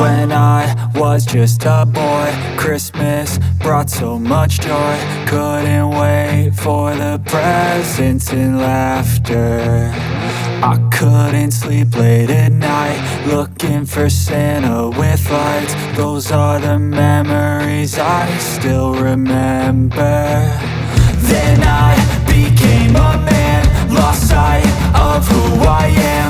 When I was just a boy, Christmas brought so much joy. Couldn't wait for the presents and laughter. I couldn't sleep late at night, looking for Santa with lights. Those are the memories I still remember. Then I became a man, lost sight of who I am.